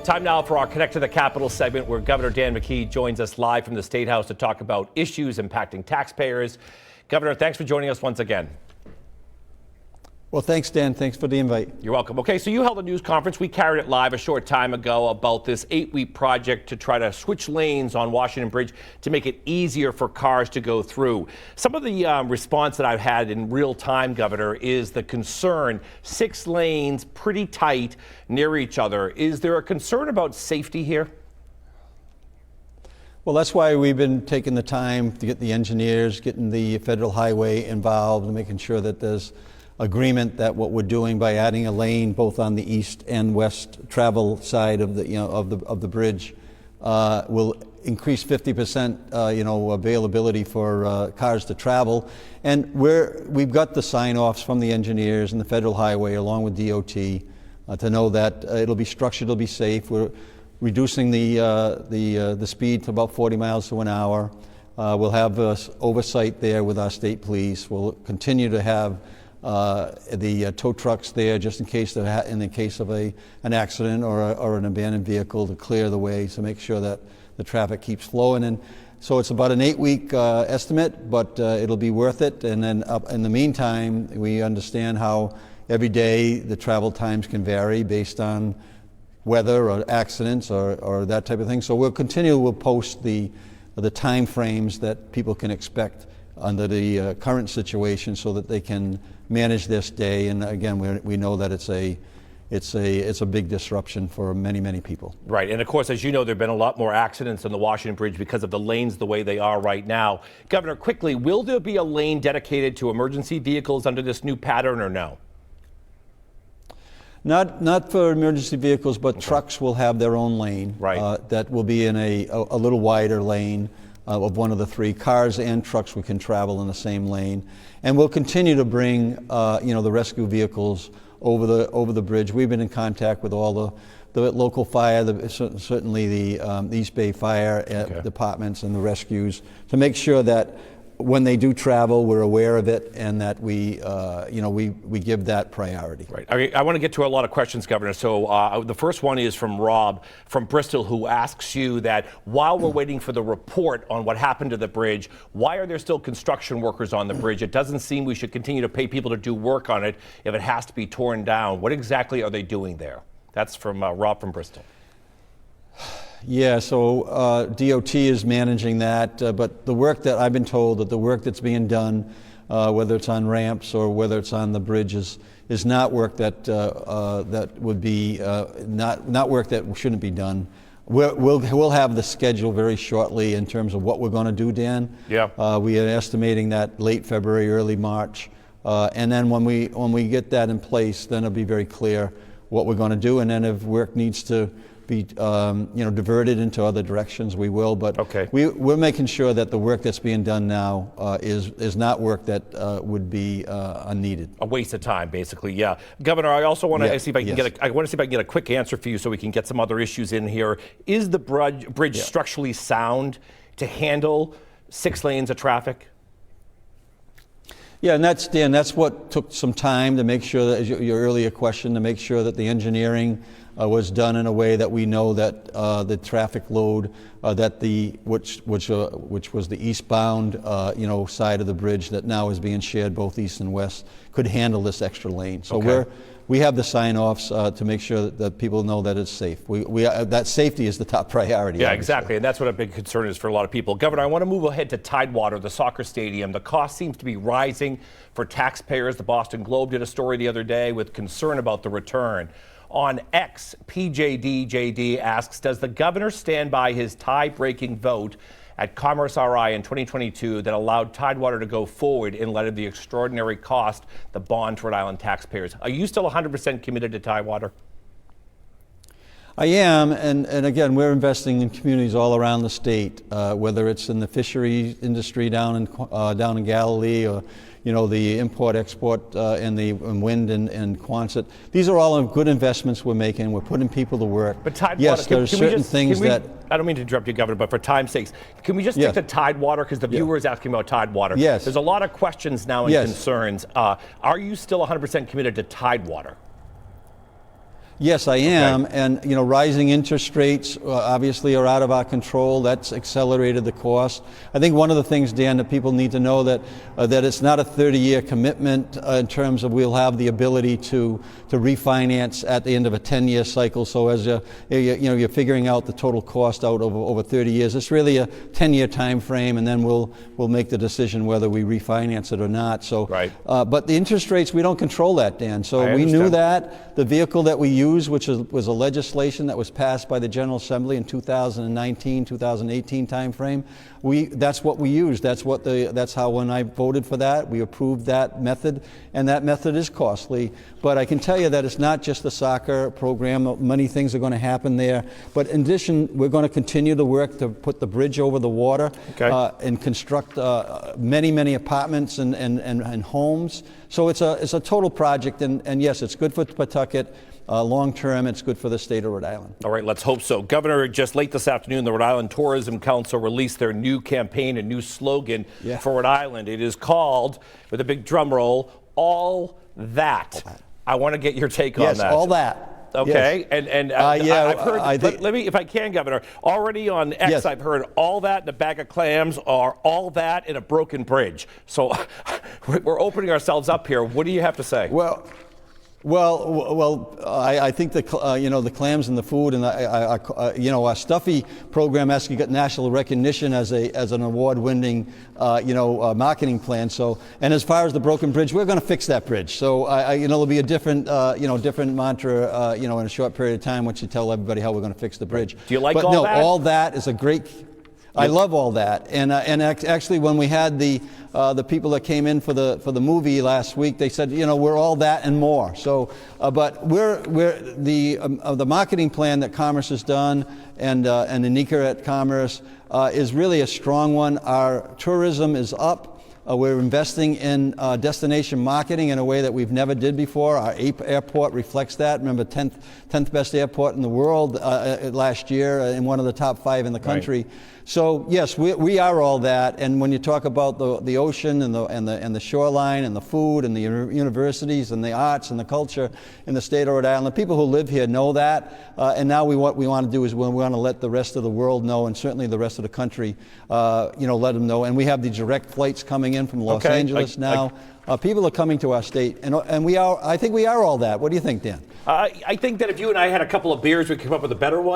Time now for our Connect to the Capitol segment, where Governor Dan McKee joins us live from the State House to talk about issues impacting taxpayers. Governor, thanks for joining us once again. Well, thanks, Dan. Thanks for the invite. You're welcome. Okay, so you held a news conference. We carried it live a short time ago about this 8-week project to try to switch lanes on Washington Bridge to make it easier for cars to go through. Some of the response that I've had in real time, Governor, is the concern, 6 lanes pretty tight near each other. Is there a concern about safety here? Well, that's why we've been taking the time to get the engineers, getting the Federal Highway involved, and making sure that there's agreement that what we're doing by adding a lane both on the east and west travel side of the of the bridge will increase 50% availability for cars to travel. And we've got the sign-offs from the engineers and the Federal Highway along with DOT to know that it'll be structured, it'll be safe. We're reducing the speed to about 40 miles to an hour. We'll have oversight there with our state police. We'll continue to have the tow trucks there just in case in the case of an accident or an abandoned vehicle to clear the way to make sure that the traffic keeps flowing. And so it's about an 8-week estimate, but it'll be worth it. And then in the meantime, we understand how every day the travel times can vary based on weather or accidents or that type of thing. So we'll post the time frames that people can expect under the current situation so that they can manage this day. And again, we know that it's a big disruption for many people. Right, and of course, as you know, there have been a lot more accidents on the Washington Bridge because of the lanes the way they are right now. Governor, quickly, will there be a lane dedicated to emergency vehicles under this new pattern or no? Not for emergency vehicles, but trucks will have their own lane. Right. That will be in a little wider lane of one of the 3. Cars and trucks we can travel in the same lane. And we'll continue to bring the rescue vehicles over the bridge. We've been in contact with all the local fire, certainly the East Bay Fire departments and the rescues to make sure that when they do travel, we're aware of it and that we give that priority. Right. I want to get to a lot of questions, Governor. So the first one is from Rob from Bristol, who asks you that while we're waiting for the report on what happened to the bridge, why are there still construction workers on the bridge? It doesn't seem we should continue to pay people to do work on it if it has to be torn down. What exactly are they doing there? That's from Rob from Bristol. Yeah, so DOT is managing that, but the work that I've been told that the work that's being done, whether it's on ramps or whether it's on the bridges, is not work that would be not work that shouldn't be done. We'll have the schedule very shortly in terms of what we're going to do, Dan. Yeah. We are estimating that late February, early March, and then when we get that in place, then it'll be very clear what we're going to do, and then if work needs to be diverted into other directions, we will. But okay. We're making sure that the work that's being done now is not work that would be unneeded. A waste of time, basically. Yeah, Governor. I also want to see if I can get a quick answer for you, so we can get some other issues in here. Is the bridge structurally sound to handle 6 lanes of traffic? Yeah, and that's what took some time to make sure that, your earlier question, to make sure that the engineering was done in a way that we know that the traffic load, which was the eastbound side of the bridge that now is being shared both east and west, could handle this extra lane. So we have the sign-offs to make sure that people know that it's safe. That safety is the top priority. Yeah, obviously. Exactly, and that's what a big concern is for a lot of people. Governor, I want to move ahead to Tidewater, the soccer stadium. The cost seems to be rising for taxpayers. The Boston Globe did a story the other day with concern about the return. On X, PJDJD asks, does the governor stand by his tie-breaking vote at Commerce RI in 2022 that allowed Tidewater to go forward in light of the extraordinary cost, the bond to Rhode Island taxpayers? Are you still 100% committed to Tidewater? I am, and again, we're investing in communities all around the state, whether it's in the fishery industry down in Galilee, or the import-export in wind and Quonset. These are all good investments we're making. We're putting people to work. But Tidewater, yes, there's certain things that... I don't mean to interrupt you, Governor, but for time's sake, can we just stick to Tidewater? Because the viewer is asking about Tidewater. Yes. There's a lot of questions now and concerns. Are you still 100% committed to Tidewater? Yes, I am. And, rising interest rates obviously are out of our control. That's accelerated the cost. I think one of the things, Dan, that people need to know that it's not a 30-year commitment in terms of we'll have the ability to refinance at the end of a 10-year cycle. So as you're figuring out the total cost out over 30 years, it's really a 10-year time frame, and then we'll make the decision whether we refinance it or not. So, right. But the interest rates, we don't control that, Dan. So we knew that. The vehicle that we used, which was a legislation that was passed by the General Assembly in 2019, 2018 timeframe, that's what we used. That's how, when I voted for that, we approved that method, and that method is costly. But I can tell you that it's not just the soccer program. Many things are going to happen there. But in addition, we're going to continue the work to put the bridge over the water, and construct many apartments and homes. So it's a total project, and yes, it's good for Pawtucket. Long term, it's good for the state of Rhode Island. All right, let's hope so. Governor, just late this afternoon, the Rhode Island Tourism Council released their new campaign and new slogan for Rhode Island. It is called, with a big drum roll, All That. I want to get your take on that. Yes, all that. Okay, yes. I've heard, let me, if I can, Governor, already on X, I've heard all that in a bag of clams or all that in a broken bridge. So we're opening ourselves up here. What do you have to say? Well, I think the clams and the food and our Stuffy program actually got national recognition as an award-winning marketing plan. So, and as far as the broken bridge, we're going to fix that bridge. So there'll be a different mantra in a short period of time once you tell everybody how we're going to fix the bridge. Do you like but all that? All that is a great. I love all that, and actually, when we had the people that came in for the movie last week, they said, we're all that and more. So, but we're the marketing plan that Commerce has done, and Anika at Commerce is really a strong one. Our tourism is up. We're investing in destination marketing in a way that we've never did before. Our airport reflects that. Remember, 10th best airport in the world last year, and one of the top 5 in the country. Right. So yes, we are all that. And when you talk about the ocean and the shoreline and the food and the universities and the arts and the culture in the state of Rhode Island, the people who live here know that. And now what we want to do is we want to let the rest of the world know, and certainly the rest of the country, let them know. And we have the direct flights coming in from Los Angeles now. People are coming to our state, and I think we are all that. What do you think, Dan? I think that if you and I had a couple of beers, we'd come up with a better one.